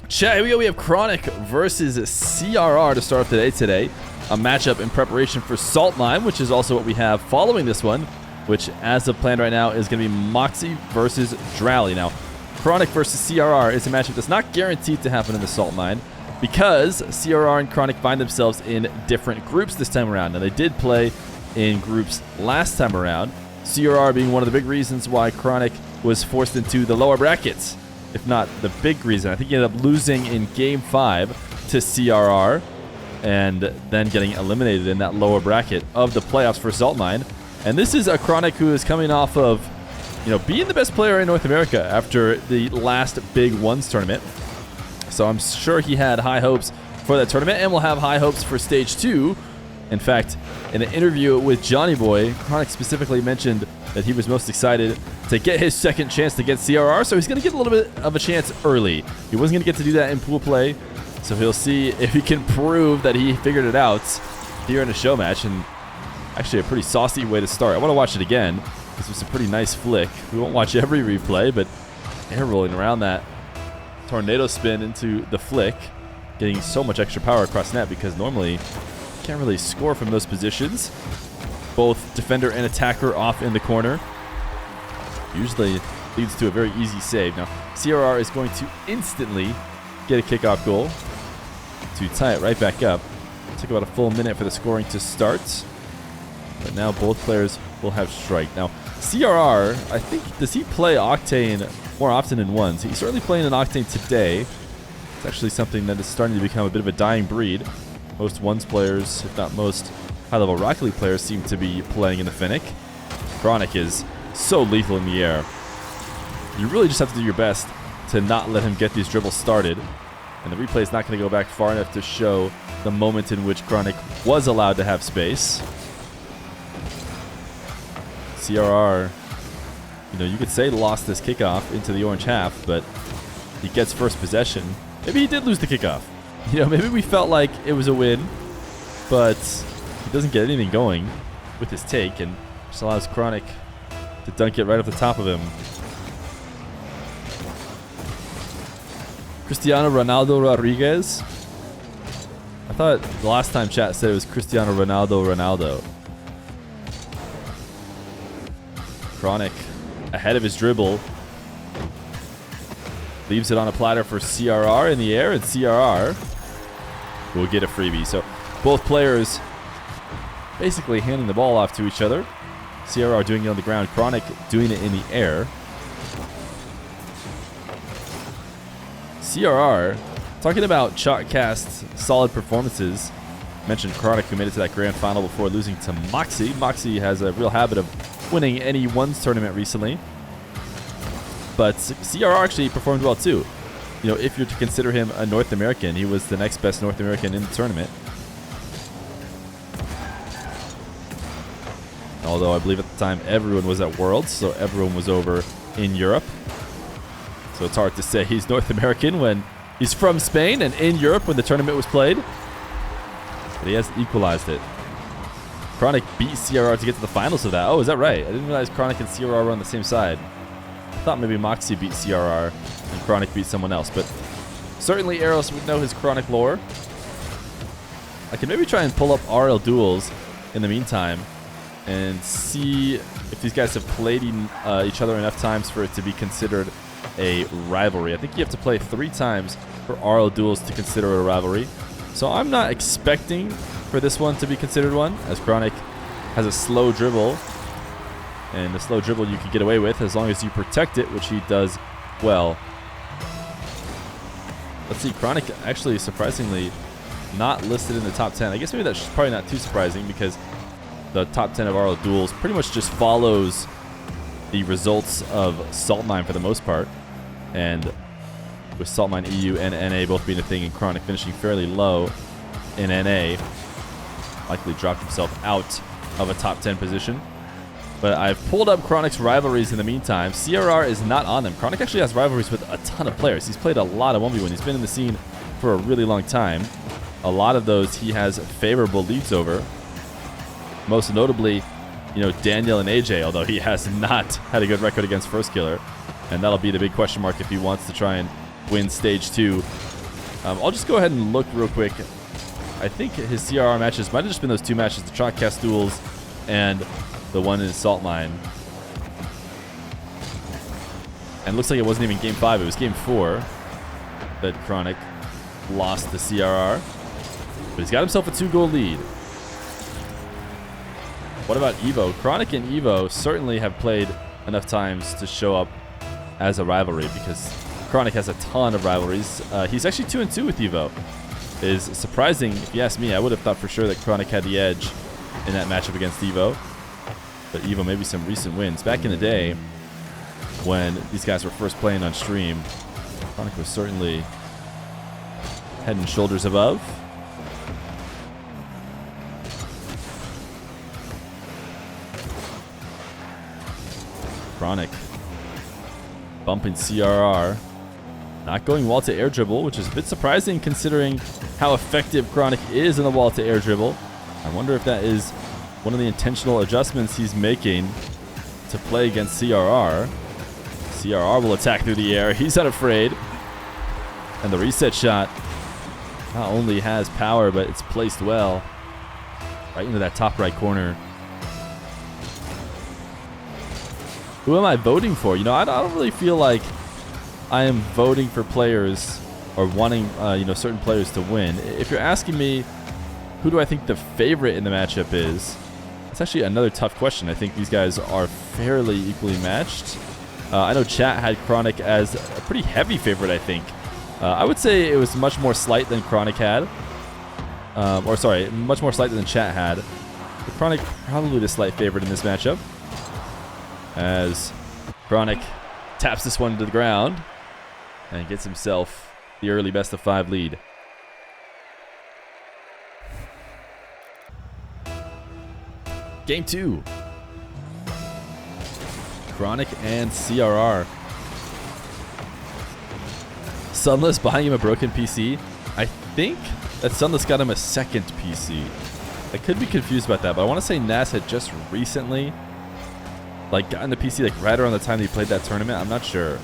Chat, here we go. We have Chronic versus CRR to start off today. A matchup in preparation for Salt Mine, which is also what we have following this one, which as of planned right now is going to be Moxie versus Drowley. Now, Chronic versus CRR is a matchup that's not guaranteed to happen in the Salt Mine because CRR and Chronic find themselves in different groups this time around. Now, they did play in groups last time around, CRR being one of the big reasons why Chronic was forced into the lower brackets, if not the big reason. I think he ended up losing in Game 5 to CRR and then getting eliminated in that lower bracket of the playoffs for Salt Mine. And this is a Chronic who is coming off of, being the best player in North America after the last Big Ones tournament. So I'm sure he had high hopes for that tournament and will have high hopes for Stage 2. In fact, in an interview with Johnny Boy, Chronic specifically mentioned that he was most excited to get his second chance to get CRR, so he's going to get a little bit of a chance early. He wasn't going to get to do that in pool play, so he'll see if he can prove that he figured it out here in a show match, and actually a pretty saucy way to start. I want to watch it again. This was a pretty nice flick. We won't watch every replay, but air rolling around that tornado spin into the flick, getting so much extra power across net because normally you can't really score from those positions. Both defender and attacker off in the corner. Usually leads to a very easy save. Now, CRR is going to instantly get a kickoff goal to tie it right back up. Took about a full minute for the scoring to start. But now both players will have strike. Now, CRR, I think, does he play Octane more often than ones? He's certainly playing an Octane today. It's actually something that is starting to become a bit of a dying breed. Most ones players, if not most high-level Rocket League players, seem to be playing in the Finnick. Chronic is so lethal in the air. You really just have to do your best to not let him get these dribbles started. And the replay is not going to go back far enough to show the moment in which Chronic was allowed to have space. CRR, you could say lost this kickoff into the orange half, but he gets first possession. Maybe he did lose the kickoff. Maybe we felt like it was a win, but he doesn't get anything going with his take and just allows Chronic to dunk it right off the top of him. Cristiano Ronaldo Rodriguez. I thought the last time chat said it was Cristiano Ronaldo. Chronic ahead of his dribble. Leaves it on a platter for CRR in the air, and CRR will get a freebie. So both players basically handing the ball off to each other. CRR doing it on the ground, Chronic doing it in the air. CRR, talking about Shotcast's solid performances, mentioned Chronic who made it to that grand final before losing to Moxie. Moxie has a real habit of winning any ones tournament recently. But CRR actually performed well too. If you're to consider him a North American, he was the next best North American in the tournament. Although I believe at the time everyone was at Worlds, so everyone was over in Europe. So it's hard to say he's North American when he's from Spain and in Europe when the tournament was played. But he has equalized it. Chronic beat CRR to get to the finals of that. Oh, is that right? I didn't realize Chronic and CRR were on the same side. I thought maybe Moxie beat CRR and Chronic beat someone else, but certainly Eros would know his Chronic lore. I can maybe try and pull up RL duels in the meantime and see if these guys have played each other enough times for it to be considered a rivalry. I think you have to play 3 times for RL duels to consider it a rivalry. So I'm not expecting for this one to be considered one, as Chronic has a slow dribble. And the slow dribble you can get away with as long as you protect it, which he does well. Let's see, Chronic actually surprisingly not listed in the top 10. I guess maybe that's probably not too surprising because the top 10 of RL duels pretty much just follows the results of Salt Mine for the most part. And with Salt Mine EU and NA both being a thing and Chronic finishing fairly low in NA, likely dropped himself out of a top 10 position. But I've pulled up Chronic's rivalries in the meantime. CRR is not on them. Chronic actually has rivalries with a ton of players. He's played a lot of 1v1. He's been in the scene for a really long time. A lot of those he has favorable leads over. Most notably, Daniel and AJ, although he has not had a good record against First Killer. And that'll be the big question mark if he wants to try and win Stage 2 I'll just go ahead and look real quick. I think his CRR matches might have just been those 2 matches, the Chalkcast duels and the one in Salt Mine. And it looks like it wasn't even Game 5, it was Game 4 that Chronic lost the CRR. But he's got himself a 2-goal lead. What about Evo? Chronic and Evo certainly have played enough times to show up as a rivalry because Chronic has a ton of rivalries. He's actually 2-2 with Evo. It is surprising, if you ask me. I would have thought for sure that Chronic had the edge in that matchup against Evo. But Evo, maybe some recent wins. Back in the day, when these guys were first playing on stream, Chronic was certainly head and shoulders above. Chronic bumping CRR. Not going wall to air dribble, which is a bit surprising considering how effective Chronic is in the wall to air dribble. I wonder if that is one of the intentional adjustments he's making to play against CRR. CRR will attack through the air. He's unafraid. And the reset shot not only has power, but it's placed well. Right into that top right corner. Who am I voting for? You know, I don't really feel like I am voting for players or wanting, certain players to win. If you're asking me, who do I think the favorite in the matchup is? It's actually another tough question. I think these guys are fairly equally matched. I know chat had Chronic as a pretty heavy favorite, I think. I would say it was much more slight than Chronic had. Much more slight than chat had. But Chronic probably the slight favorite in this matchup. As Chronic taps this one to the ground and gets himself the early best of 5 lead. Game 2. Chronic and CRR. Sunless buying him a broken PC. I think that Sunless got him a second PC. I could be confused about that, but I want to say Nas had just recently gotten the PC right around the time that he played that tournament. I'm not sure.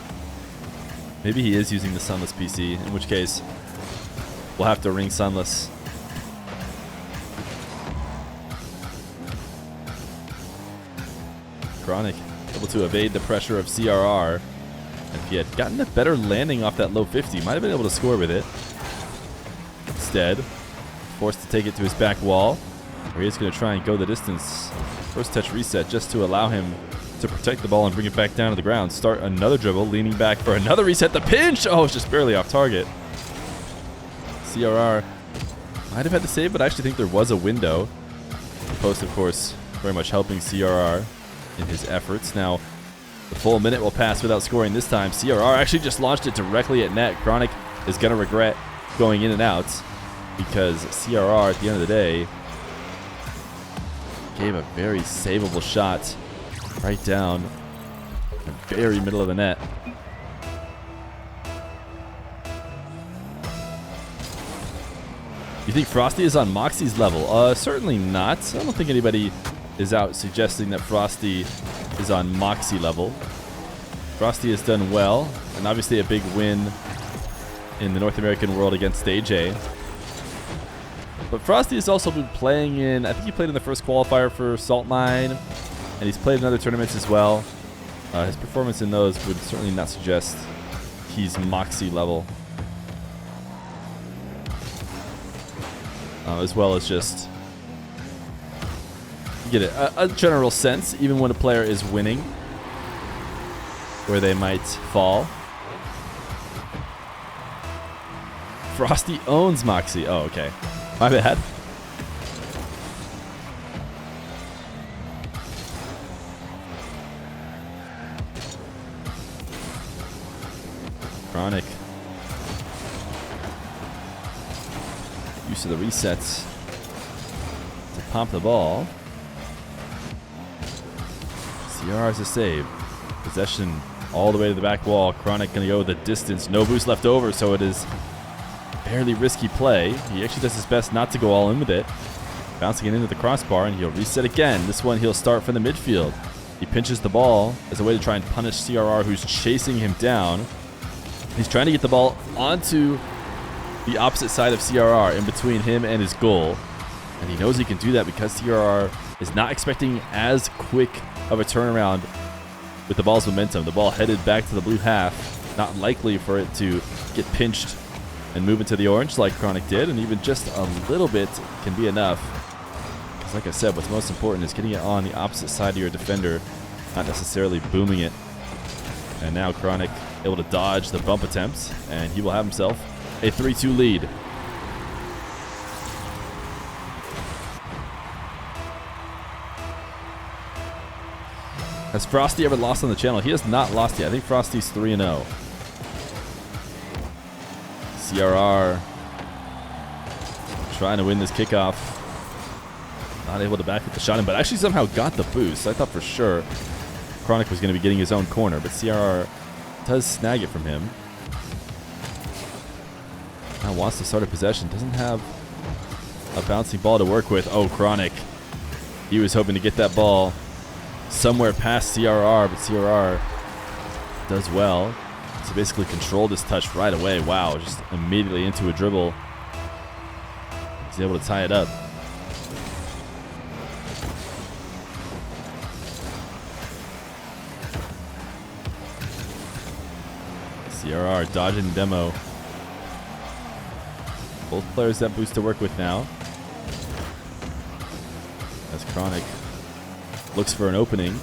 Maybe he is using the Sunless PC, in which case we'll have to ring Sunless. Chronic able to evade the pressure of CRR. And if he had gotten a better landing off that low 50, might have been able to score with it. Instead, forced to take it to his back wall, where he's going to try and go the distance. First touch reset just to allow him to protect the ball and bring it back down to the ground. Start another dribble, leaning back for another reset. The pinch! Oh, it's just barely off target. CRR might have had the save, but I actually think there was a window. The post, of course, very much helping CRR in his efforts. Now, the full minute will pass without scoring this time. CRR actually just launched it directly at net. Chronic is going to regret going in and out because CRR, at the end of the day, gave a very savable shot right down the very middle of the net. You think Frosty is on Moxie's level? Certainly not. I don't think anybody is out suggesting that Frosty is on Moxie level. Frosty has done well, and obviously a big win in the North American world against AJ. But Frosty has also been playing in, I think he played in the first qualifier for Salt Mine, and he's played in other tournaments as well. His performance in those would certainly not suggest he's Moxie level. As well as just, you get a general sense, even when a player is winning, where they might fall. Frosty owns Moxie. Oh, okay. My bad. Chronic. Use of the resets to pump the ball. CR is a save. Possession all the way to the back wall. Chronic going to go the distance. No boost left over, so it is fairly risky play. He actually does his best not to go all in with it. Bouncing it into the crossbar, and he'll reset again. This one he'll start from the midfield. He pinches the ball as a way to try and punish CRR, who's chasing him down. He's trying to get the ball onto the opposite side of CRR in between him and his goal. And he knows he can do that because CRR is not expecting as quick of a turnaround with the ball's momentum. The ball headed back to the blue half. Not likely for it to get pinched and move into the orange like Chronic did. And even just a little bit can be enough. Because like I said, what's most important is getting it on the opposite side of your defender, not necessarily booming it. And now Chronic able to dodge the bump attempts, and he will have himself a 3-2 lead. Has Frosty ever lost on the channel? He has not lost yet. I think Frosty's 3-0. CRR trying to win this kickoff. Not able to back up the shot in, but actually somehow got the boost. I thought for sure Chronic was going to be getting his own corner, but CRR does snag it from him. Now wants to start a possession. Doesn't have a bouncing ball to work with. Oh, Chronic. He was hoping to get that ball somewhere past CRR, but CRR does well to basically control this touch right away. Wow, just immediately into a dribble. He's able to tie it up. CRR dodging demo. Both players that boost to work with now. As Chronic looks for an opening.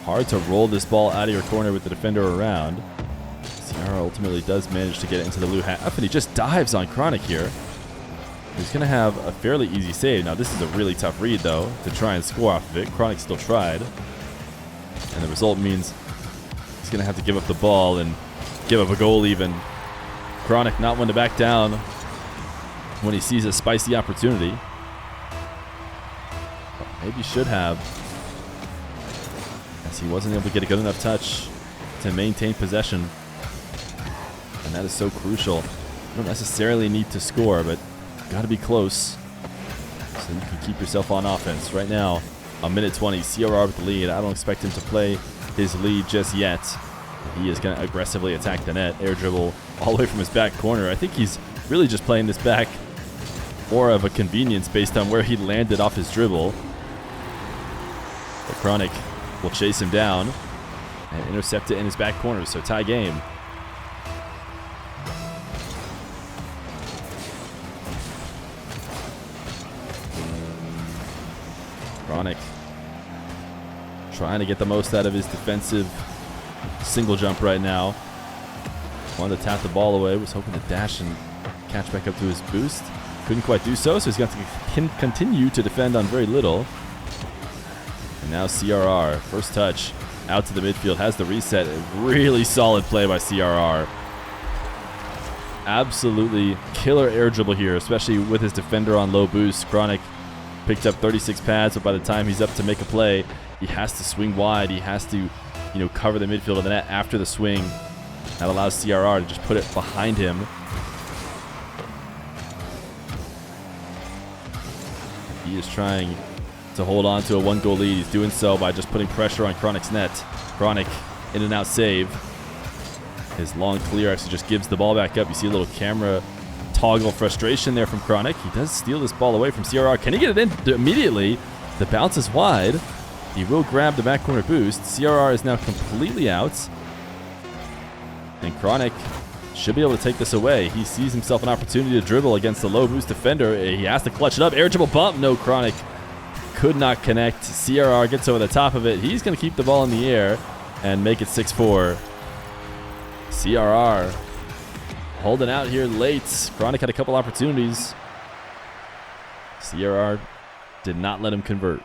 Hard to roll this ball out of your corner with the defender around. CRR ultimately does manage to get it into the blue half, and he just dives on Chronic here. He's going to have a fairly easy save. Now this is a really tough read though to try and score off of it. Chronic still tried. And the result means he's going to have to give up the ball and give up a goal even. Chronic not one to back down when he sees a spicy opportunity. Maybe should have, as he wasn't able to get a good enough touch to maintain possession. And that is so crucial. You don't necessarily need to score, but got to be close so you can keep yourself on offense. Right now, a minute 20, CRR with the lead. I don't expect him to play his lead just yet. He is going to aggressively attack the net. Air dribble all the way from his back corner. I think he's really just playing this back more of a convenience based on where he landed off his dribble. But Chronic will chase him down and intercept it in his back corner. So tie game. Chronic trying to get the most out of his defensive single jump right now. Wanted to tap the ball away. Was hoping to dash and catch back up to his boost. Couldn't quite do so, so he's got to continue to defend on very little. And now CRR, first touch, out to the midfield, has the reset. A really solid play by CRR. Absolutely killer air dribble here, especially with his defender on low boost. Chronic picked up 36 pads, but by the time he's up to make a play, he has to swing wide. He has to, cover the midfield of the net after the swing. That allows CRR to just put it behind him. He is trying to hold on to a one-goal lead. He's doing so by just putting pressure on Chronic's net. Chronic in and out save. His long clear actually just gives the ball back up. You see a little camera toggle frustration there from Chronic. He does steal this ball away from CRR. Can he get it in immediately? The bounce is wide. He will grab the back corner boost. CRR is now completely out. And Chronic should be able to take this away. He sees himself an opportunity to dribble against the low boost defender. He has to clutch it up. Air dribble bump. No, Chronic could not connect. CRR gets over the top of it. He's going to keep the ball in the air and make it 6-4. CRR holding out here late. Chronic had a couple opportunities. CRR did not let him convert.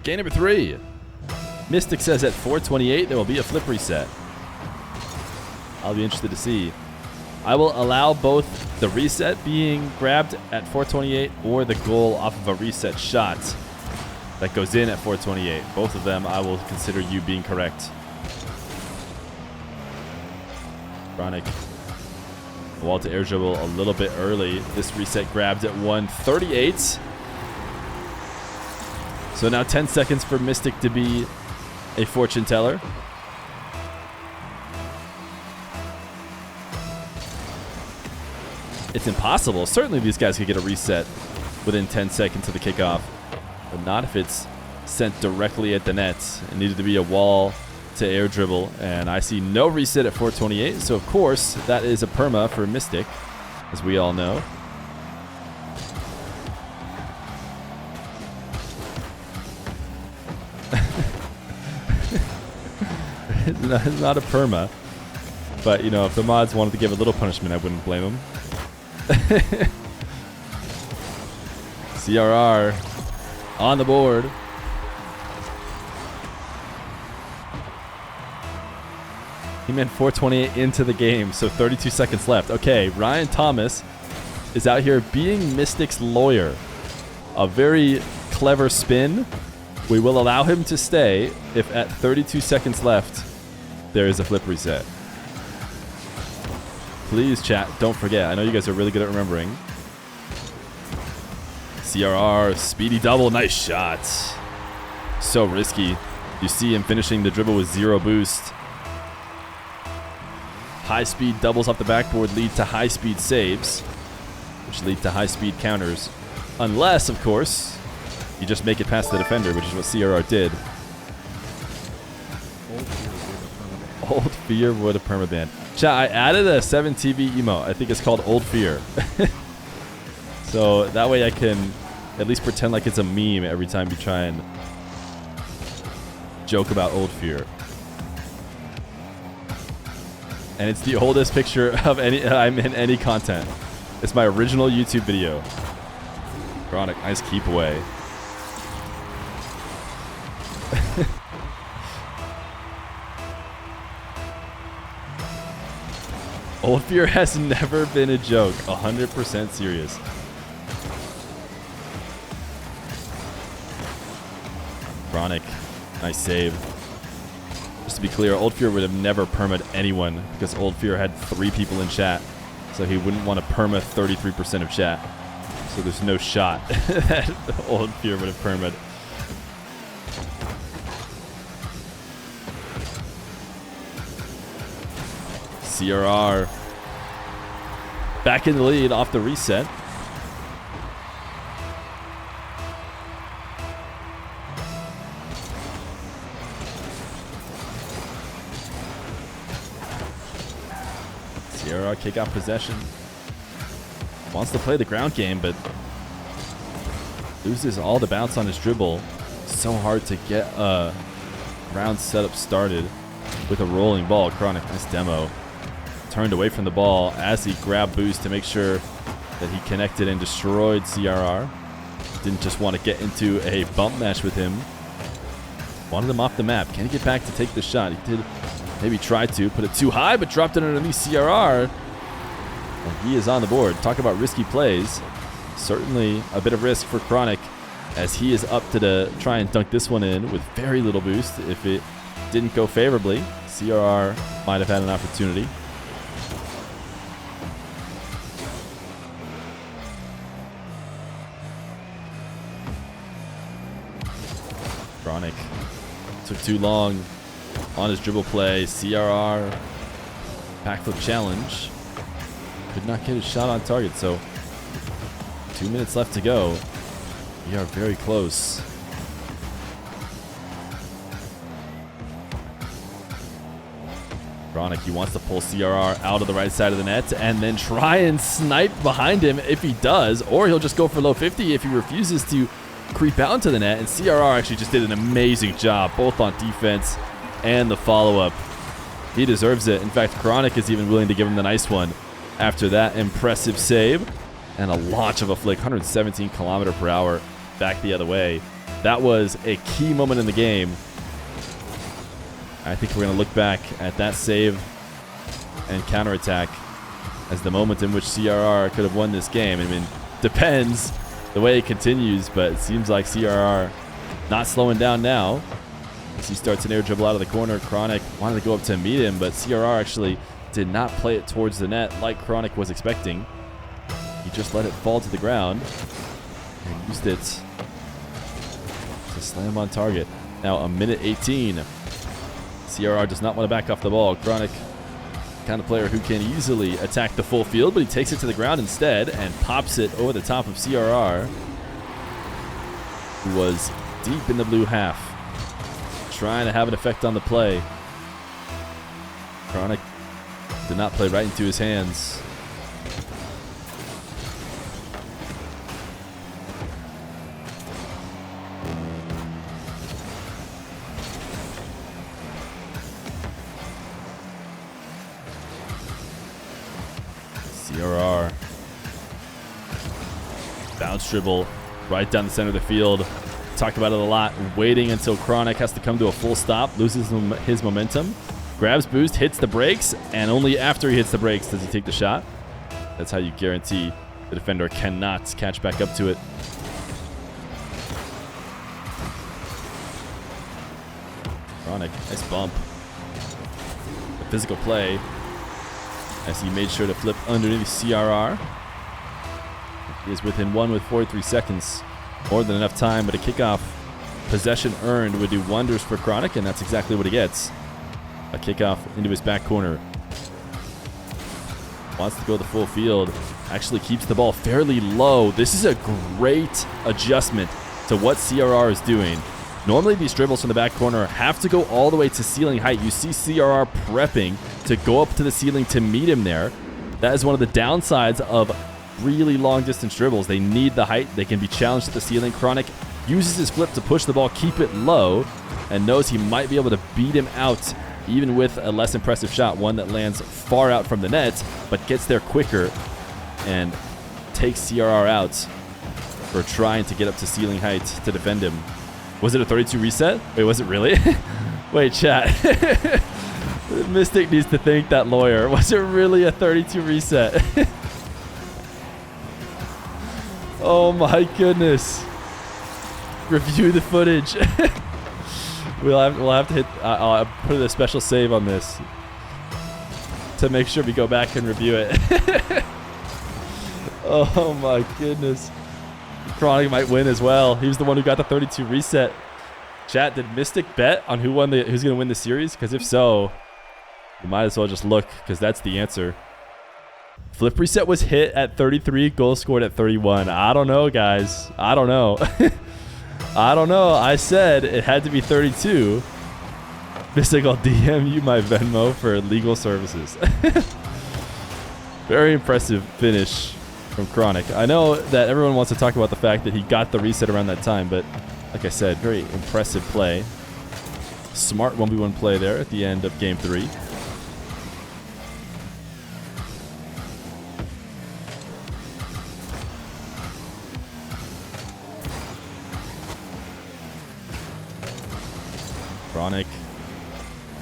Game number 3. Mystic says at 4:28 there will be a flip reset. I'll be interested to see. I will allow both the reset being grabbed at 4:28 or the goal off of a reset shot that goes in at 4:28. Both of them I will consider you being correct. Chronic. Wall to air dribble a little bit early. This reset grabbed at 1:38. So now 10 seconds for Mystic to be a fortune teller. It's impossible. Certainly these guys could get a reset within 10 seconds of the kickoff, but not if it's sent directly at the net. It needed to be a wall to air dribble, and I see no reset at 428, so of course that is a perma for Mystic, as we all know. It's not a perma, but you know, if the mods wanted to give a little punishment, I wouldn't blame them. CRR on the board. He meant 428 into the game, so 32 seconds left. Okay, Ryan Thomas is out here being Mystic's lawyer. A very clever spin. We will allow him to stay if at 32 seconds left there is a flip reset. Please, chat, don't forget. I know you guys are really good at remembering. CRR, speedy double, nice shot. So risky. You see him finishing the dribble with 0 boost. High-speed doubles off the backboard lead to high-speed saves, which lead to high-speed counters. Unless, of course, you just make it past the defender, which is what CRR did. Old Feer would a permaban. Chat, I added a 7TV emote. I think it's called Old Feer. So that way I can at least pretend like it's a meme every time you try and joke about Old Feer. And it's the oldest picture of I'm in any content. It's my original YouTube video. Chronic, nice keep away. Old Fear has never been a joke. 100% serious. Chronic, nice save. Just to be clear, Old Fear would have never perma'd anyone because Old Fear had 3 people in chat. So he wouldn't want to perma 33% of chat. So there's no shot that Old Fear would have perma'd. CRR back in the lead off the reset. CRR kick out possession. Wants to play the ground game, but loses all the bounce on his dribble. So hard to get a round setup started with a rolling ball. Chronic, nice demo. Turned away from the ball as he grabbed boost to make sure that he connected and destroyed CRR. Didn't just want to get into a bump match with him. Wanted him off the map. Can he get back to take the shot? He did maybe try to put it too high, but dropped it underneath CRR. And he is on the board. Talk about risky plays. Certainly a bit of risk for Chronic as he is up to try and dunk this one in with very little boost. If it didn't go favorably, CRR might have had an opportunity. Chronic took too long on his dribble play. CRR backflip challenge. Could not get his shot on target, so 2 minutes left to go. We are very close. Chronic, he wants to pull CRR out of the right side of the net and then try and snipe behind him if he does, or he'll just go for low 50 if he refuses to creep out into the net. And CRR actually just did an amazing job, both on defense and the follow-up. He deserves it. In fact, Chronic is even willing to give him the nice one after that impressive save and a launch of a flick, 117 kilometer per hour back the other way. That was a key moment in the game. I think we're going to look back at that save and counterattack as the moment in which CRR could have won this game. I mean, depends the way it continues, but it seems like CRR not slowing down now as he starts an air dribble out of the corner. Chronic wanted to go up to meet him, but CRR actually did not play it towards the net like Chronic was expecting. He just let it fall to the ground and used it to slam on target. Now a minute 18 CRR does not want to back off the ball. Chronic, kind of player who can easily attack the full field, but he takes it to the ground instead and pops it over the top of CRR, who was deep in the blue half, trying to have an effect on the play. Chronic did not play right into his hands. CRR. Bounce dribble right down the center of the field. Talked about it a lot. Waiting until Chronic has to come to a full stop. Loses his momentum. Grabs boost, hits the brakes, and only after he hits the brakes does he take the shot. That's how you guarantee the defender cannot catch back up to it. Chronic, nice bump. The physical play as he made sure to flip underneath CRR. He is within one with 43 seconds. More than enough time, but a kickoff possession earned would do wonders for Chronic, and that's exactly what he gets. A kickoff into his back corner. Wants to go the full field. Actually keeps the ball fairly low. This is a great adjustment to what CRR is doing. Normally these dribbles from the back corner have to go all the way to ceiling height. You see CRR prepping to go up to the ceiling to meet him there. That is one of the downsides of really long distance dribbles. They need the height. They can be challenged at the ceiling. Chronic uses his flip to push the ball, keep it low, and knows he might be able to beat him out even with a less impressive shot, one that lands far out from the net, but gets there quicker and takes CRR out for trying to get up to ceiling height to defend him. Was it a 32 reset? Wait, was it really? Wait, chat. Mystic needs to thank that lawyer. Was it really a 32 reset? Oh my goodness. Review the footage. We'll have to hit. I'll put a special save on this to make sure we go back and review it. Oh my goodness. Chronic might win as well. He was the one who got the 32 reset. Chat, did Mystic bet on who's going to win the series? Because if so, you might as well just look, because that's the answer. Flip reset was hit at 33, goal scored at 31. I don't know, guys. I don't know. I don't know. I said it had to be 32. Mystic, I'll DM you my Venmo for legal services. Very impressive finish from Chronic. I know that everyone wants to talk about the fact that he got the reset around that time, but like I said, very impressive play. Smart 1v1 play there at the end of Game 3. Chronic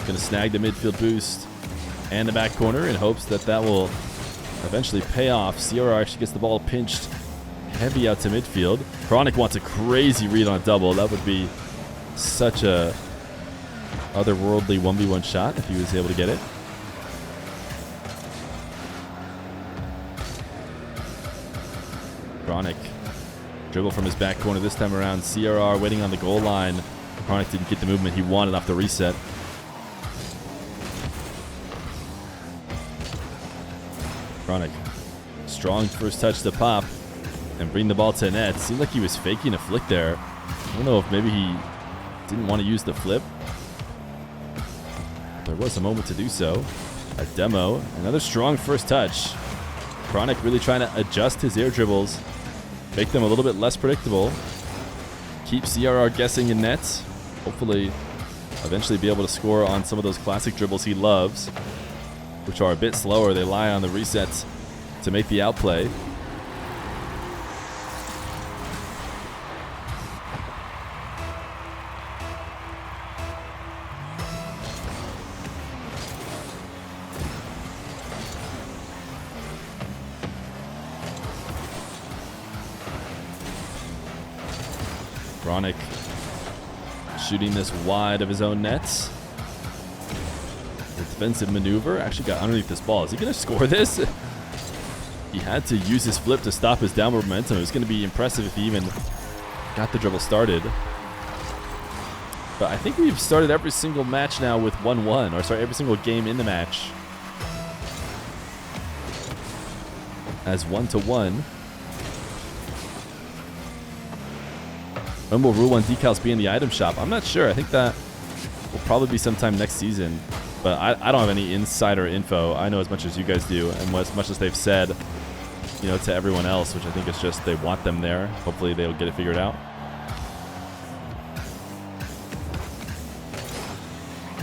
going to snag the midfield boost and the back corner in hopes that that will eventually pay off. CRR actually gets the ball pinched heavy out to midfield. Chronic wants a crazy read on a double. That would be such a otherworldly 1v1 shot if he was able to get it. Chronic dribble from his back corner this time around. CRR waiting on the goal line. Chronic didn't get the movement he wanted off the reset. Chronic, strong first touch to pop and bring the ball to net. Seemed like he was faking a flick there. I don't know if maybe he didn't want to use the flip. There was a moment to do so. A demo, another strong first touch. Chronic really trying to adjust his air dribbles, make them a little bit less predictable. Keep CRR guessing in nets. Hopefully, eventually be able to score on some of those classic dribbles he loves, which are a bit slower. They lie on the resets to make the outplay. Chronic shooting this wide of his own nets. The defensive maneuver actually got underneath this ball. Is he going to score this? He had to use his flip to stop his downward momentum. It was going to be impressive if he even got the dribble started. But I think we've started every single match now with 1-1, or sorry, every single game in the match as 1-1. When will Rule 1 decals be in the item shop? I'm not sure. I think that will probably be sometime next season. But I don't have any insider info. I know as much as you guys do, and as much as they've said, you know, to everyone else, which I think is just they want them there. Hopefully they'll get it figured out.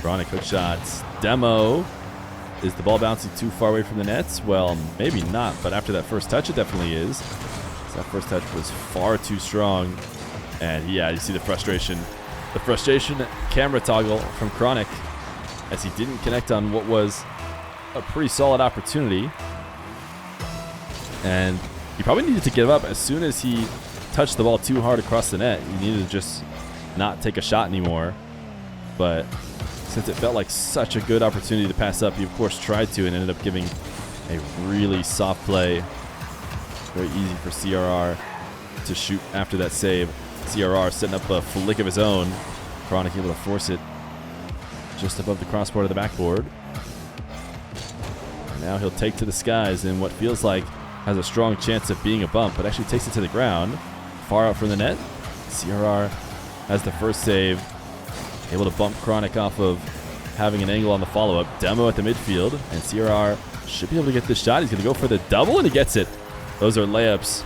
Chronic hook shots. Demo. Is the ball bouncing too far away from the nets? Well, maybe not, but after that first touch, it definitely is. So that first touch was far too strong. And yeah, you see the frustration. The frustration camera toggle from Chronic as he didn't connect on what was a pretty solid opportunity. And he probably needed to give up as soon as he touched the ball too hard across the net. He needed to just not take a shot anymore. But since it felt like such a good opportunity to pass up, he of course tried to and ended up giving a really soft play. Very easy for CRR to shoot after that save. CRR setting up a flick of his own. Chronic able to force it just above the crossbar of the backboard. And now he'll take to the skies in what feels like has a strong chance of being a bump, but actually takes it to the ground. Far out from the net. CRR has the first save. Able to bump Chronic off of having an angle on the follow-up. Demo at the midfield, and CRR should be able to get this shot. He's going to go for the double, and he gets it. Those are layups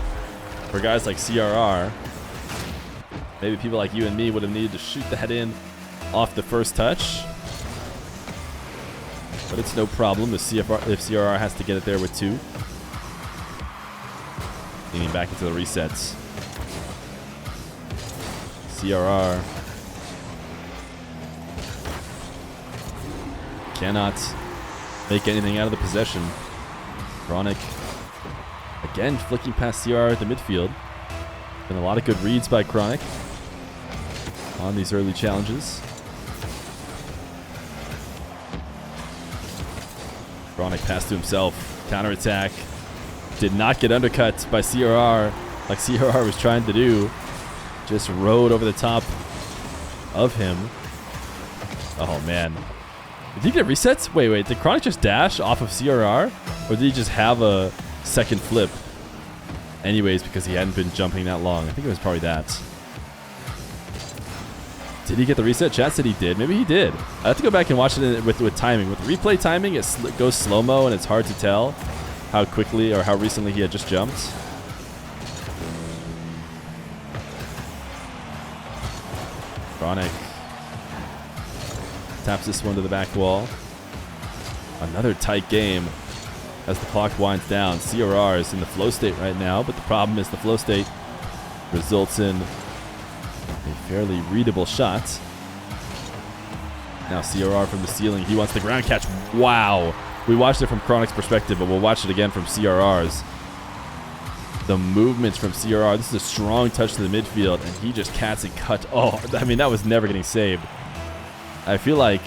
for guys like CRR. Maybe people like you and me would have needed to shoot that in off the first touch. But it's no problem if CRR has to get it there with 2. Leaning back into the resets. CRR cannot make anything out of the possession. Chronic again flicking past CRR at the midfield. Been a lot of good reads by Chronic on these early challenges. Chronic passed to himself. Counterattack. Did not get undercut by CRR like CRR was trying to do. Just rode over the top of him. Oh, man. Did he get resets? Wait. Did Chronic just dash off of CRR? Or did he just have a second flip? Anyways, because he hadn't been jumping that long. I think it was probably that. Did he get the reset? Chat said he did. Maybe he did. I have to go back and watch it with timing. With replay timing, it goes slow-mo, and it's hard to tell how quickly or how recently he had just jumped. Chronic taps this one to the back wall. Another tight game as the clock winds down. CRR is in the flow state right now, but the problem is the flow state results in a fairly readable shot. Now CRR from the ceiling. He wants the ground catch. Wow. We watched it from Chronic's perspective, but we'll watch it again from CRR's. The movements from CRR. This is a strong touch to the midfield, and he just cats and cut. Oh, I mean, that was never getting saved. I feel like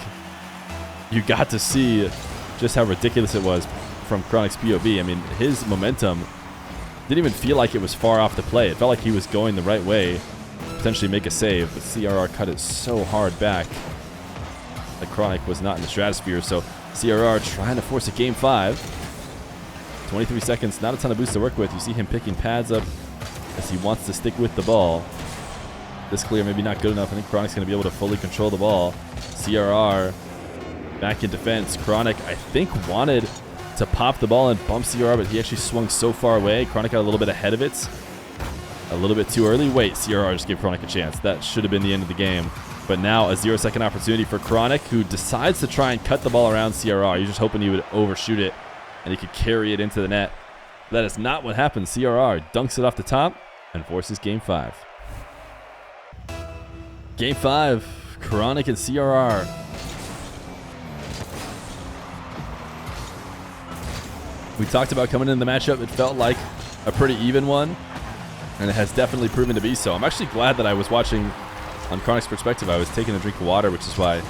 you got to see just how ridiculous it was from Chronic's POV. I mean, his momentum didn't even feel like it was far off the play. It felt like he was going the right way to potentially make a save, but CRR cut it so hard back that Chronic was not in the stratosphere. So CRR trying to force a game 5. 23 seconds, not a ton of boost to work with. You see him picking pads up as he wants to stick with the ball. This clear maybe not good enough. I think Chronic's going to be able to fully control the ball. CRR back in defense. Chronic, I think, wanted to pop the ball and bump CRR, but he actually swung so far away. Chronic got a little bit ahead of it. A little bit too early. Wait, CRR just gave Chronic a chance. That should have been the end of the game. But now a 0-second opportunity for Chronic, who decides to try and cut the ball around CRR. You're just hoping he would overshoot it and he could carry it into the net. That is not what happened. CRR dunks it off the top and forces game 5. Game 5, Chronic and CRR. We talked about coming into the matchup. It felt like a pretty even one, and it has definitely proven to be so. I'm actually glad that I was watching on Chronic's perspective. I was taking a drink of water, which is why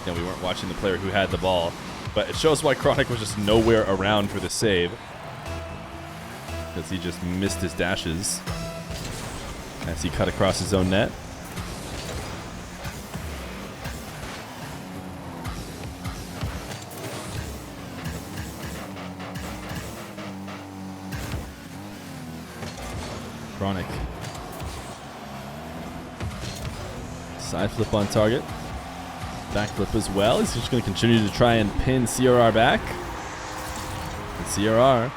we weren't watching the player who had the ball. But it shows why Chronic was just nowhere around for the save, because he just missed his dashes as he cut across his own net. Chronic. Side flip on target. Back flip as well. He's just going to continue to try and pin CRR back. And CRR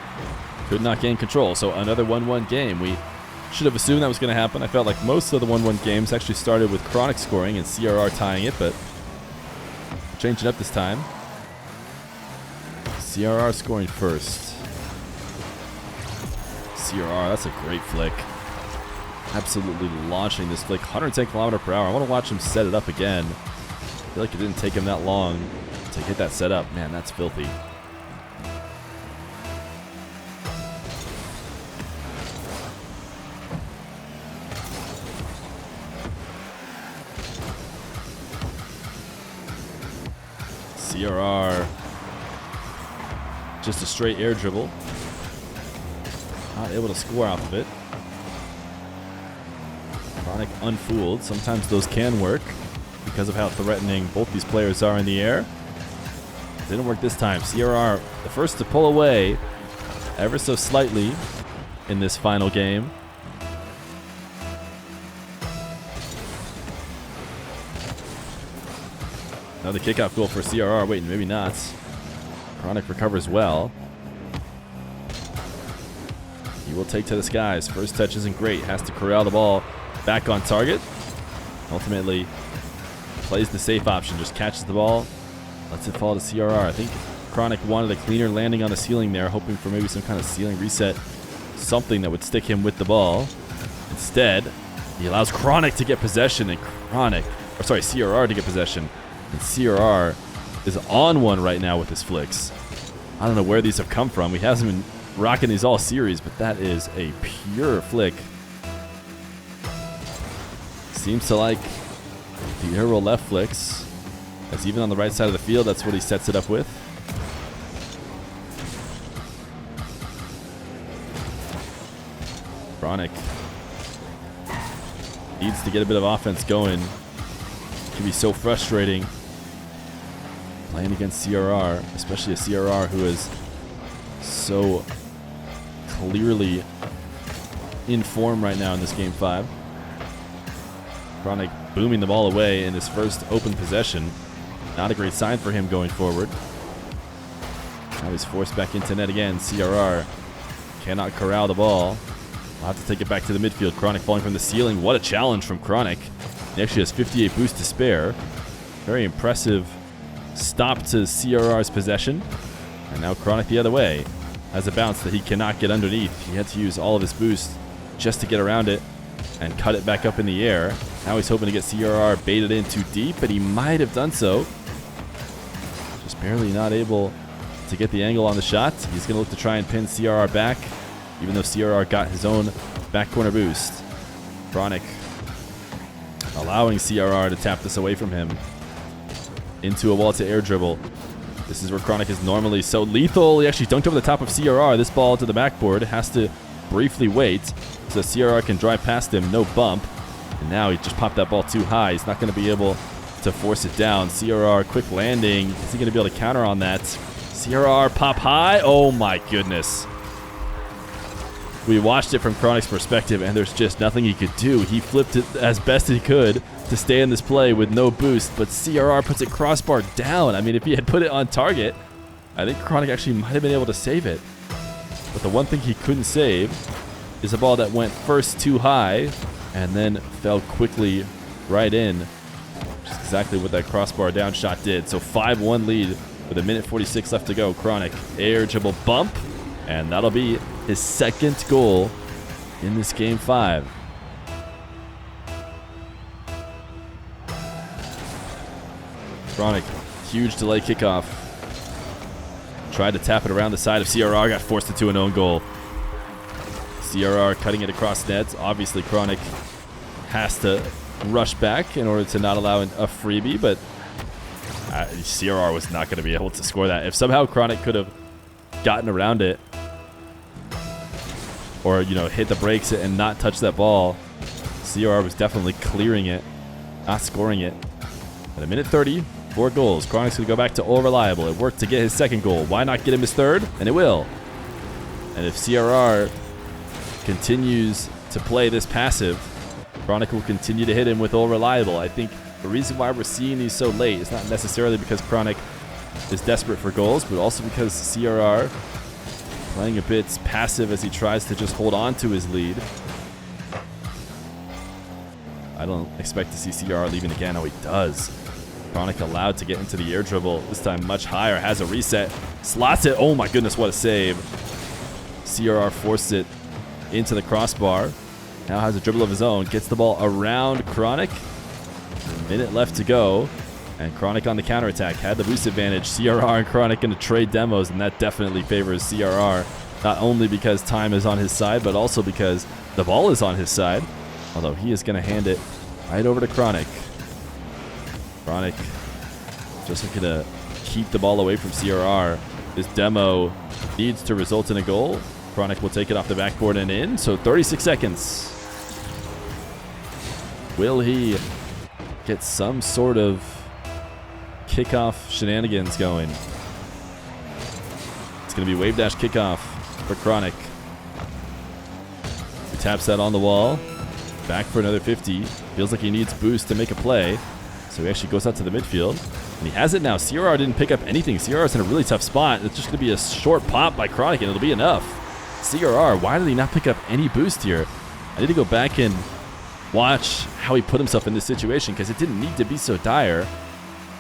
could not gain control. So another 1-1 game. We should have assumed that was going to happen. I felt like most of the 1-1 games actually started with Chronic scoring and CRR tying it, but changing it up this time. CRR scoring first. CRR, that's a great flick. Absolutely launching this flick, 110 km/h. I want to watch him set it up again. I feel like it didn't take him that long to hit that setup. Man, that's filthy. CRR, just a straight air dribble. Not able to score off of it. Chronic unfooled. Sometimes those can work because of how threatening both these players are in the air. Didn't work this time. CRR, the first to pull away ever so slightly in this final game. Another kickoff goal for CRR. Wait, maybe not. Chronic recovers well. He will take to the skies. First touch isn't great. Has to corral the ball back on target. Ultimately, plays the safe option. Just catches the ball. Lets it fall to CRR. I think Chronic wanted a cleaner landing on the ceiling there, hoping for maybe some kind of ceiling reset. Something that would stick him with the ball. Instead, he allows Chronic to get possession, and CRR to get possession. And CRR is on one right now with his flicks. I don't know where these have come from. He hasn't been rocking these all series, but that is a pure flick. Seems to like the aerial left flicks, as even on the right side of the field, that's what he sets it up with. Chronic needs to get a bit of offense going. It can be so frustrating playing against CRR, especially a CRR who is so clearly in form right now in this game 5. Chronic booming the ball away in his first open possession. Not a great sign for him going forward. Now he's forced back into net again. CRR cannot corral the ball. I'll have to take it back to the midfield. Chronic falling from the ceiling. What a challenge from Chronic. He actually has 58 boost to spare. Very impressive stop to CRR's possession. And now Chronic the other way. Has a bounce that he cannot get underneath. He had to use all of his boost just to get around it and cut it back up in the air. Now he's hoping to get CRR baited in too deep, but he might have done so. Just barely not able to get the angle on the shot. He's going to look to try and pin CRR back, even though CRR got his own back corner boost. Chronic allowing CRR to tap this away from him into a wall to air dribble. This is where Chronic is normally so lethal. He actually dunked over the top of CRR. This ball to the backboard. Has to briefly wait so CRR can drive past him. No bump. And now he just popped that ball too high. He's not going to be able to force it down. CRR, quick landing. Is he going to be able to counter on that? CRR, pop high. Oh my goodness. We watched it from Chronic's perspective, and there's just nothing he could do. He flipped it as best he could to stay in this play with no boost, but CRR puts it crossbar down. I mean, if he had put it on target, I think Chronic actually might have been able to save it. But the one thing he couldn't save is a ball that went first too high and then fell quickly right in, which is exactly what that crossbar down shot did. So 5-1 lead with 1:46 left to go. Chronic, air dribble bump, and that'll be his second goal in this game 5. Chronic, huge delay kickoff. Tried to tap it around the side of CRR, got forced into an own goal. CRR cutting it across nets. Obviously, Chronic has to rush back in order to not allow a freebie, but CRR was not going to be able to score that. If somehow Chronic could have gotten around it, or, you know, hit the brakes and not touch that ball, CRR was definitely clearing it, not scoring it. At 1:30, 4 goals. Chronic's going to go back to all reliable. It worked to get his second goal. Why not get him his third? And it will. And if CRR continues to to play this passive, Chronic will continue to hit him with All Reliable. I think the reason why we're seeing these so late is not necessarily because Chronic is desperate for goals, but also because CRR playing a bit passive as he tries to just hold on to his lead. I don't expect to see CRR leaving again. Oh, he does. Chronic allowed to get into the air dribble. This time much higher. Has a reset. Slots it. Oh my goodness, what a save. CRR forced it into the crossbar. Now has a dribble of his own. Gets the ball around Chronic. A minute left to go. And Chronic on the counterattack. Had the boost advantage. CRR and Chronic going to trade demos, and that definitely favors CRR. Not only because time is on his side, but also because the ball is on his side. Although he is going to hand it right over to Chronic. Chronic just looking to keep the ball away from CRR. This demo needs to result in a goal. Chronic will take it off the backboard and in. So 36 seconds. Will he get some sort of kickoff shenanigans going? It's going to be wave dash kickoff for Chronic. He taps that on the wall. Back for another 50. Feels like he needs boost to make a play. So he actually goes out to the midfield. And he has it now. CRR didn't pick up anything. CRR is in a really tough spot. It's just going to be a short pop by Chronic, and it'll be enough. CRR, why did he not pick up any boost here? I need to go back and watch how he put himself in this situation, because it didn't need to be so dire.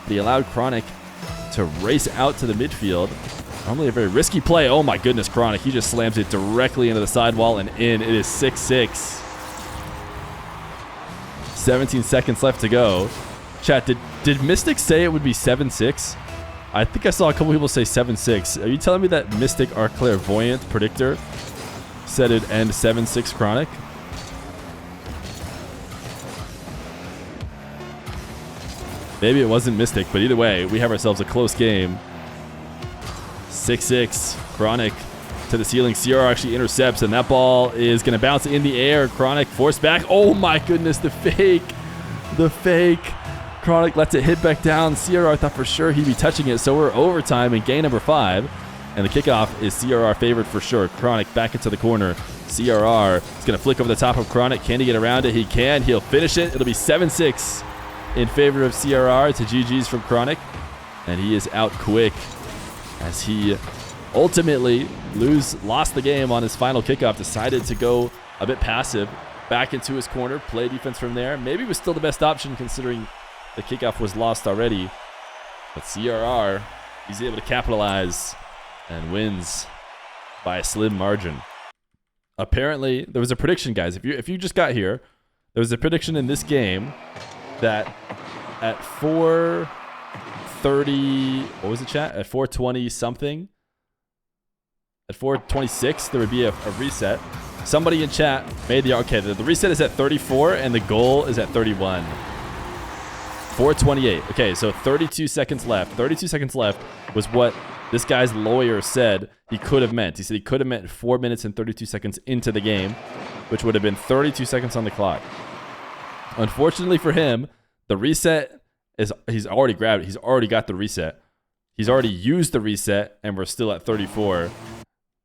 But he allowed Chronic to race out to the midfield. Normally a very risky play. Oh my goodness, Chronic. He just slams it directly into the sidewall and in. It is 6-6. 17 seconds left to go. Chat, did Mystic say it would be 7-6? I think I saw a couple people say 7-6. Are you telling me that Mystic, our clairvoyant predictor, said it'd end 7-6 Chronic? Maybe it wasn't Mystic, but either way, we have ourselves a close game. 6-6. Chronic to the ceiling. CR actually intercepts, and that ball is going to bounce in the air. Chronic forced back. Oh my goodness, the fake. The fake. Chronic lets it hit back down. CRR thought for sure he'd be touching it, so we're overtime in game number 5. And the kickoff is CRR favored for sure. Chronic back into the corner. CRR is going to flick over the top of Chronic. Can he get around it? He can. He'll finish it. It'll be 7-6 in favor of CRR to GG's from Chronic. And he is out quick as he ultimately lost the game on his final kickoff. Decided to go a bit passive. Back into his corner. Play defense from there. Maybe it was still the best option considering the kickoff was lost already. But CRR, he's able to capitalize and wins by a slim margin. Apparently, there was a prediction, guys. If you just got here, there was a prediction in this game that at 4:30, what was the chat? At 4:20 something, at 4:26, there would be a reset. Somebody in chat made the reset is at 34 and the goal is at 31. 4:28. Okay, so 32 seconds left. 32 seconds left was what this guy's lawyer said he could have meant. He said he could have meant 4 minutes and 32 seconds into the game, which would have been 32 seconds on the clock. Unfortunately for him, the reset is he's already grabbed it. He's already got the reset. He's already used the reset, and we're still at 34.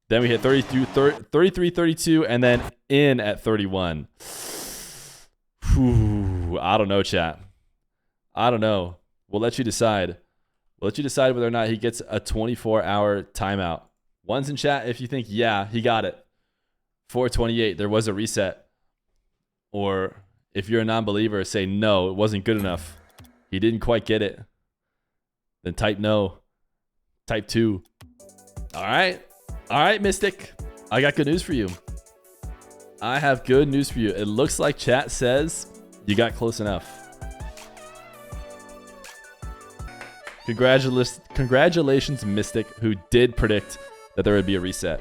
Then we hit 33, 32, and then in at 31. Whew, I don't know, chat. I don't know. We'll let you decide. We'll let you decide whether or not he gets a 24-hour timeout. One's in chat if you think, yeah, he got it. 4:28, there was a reset. Or if you're a non-believer, say no, it wasn't good enough. He didn't quite get it. Then type no. Type 2. All right. All right, Mystic. I got good news for you. I have good news for you. It looks like chat says you got close enough. Congratulations, Mystic, who did predict that there would be a reset.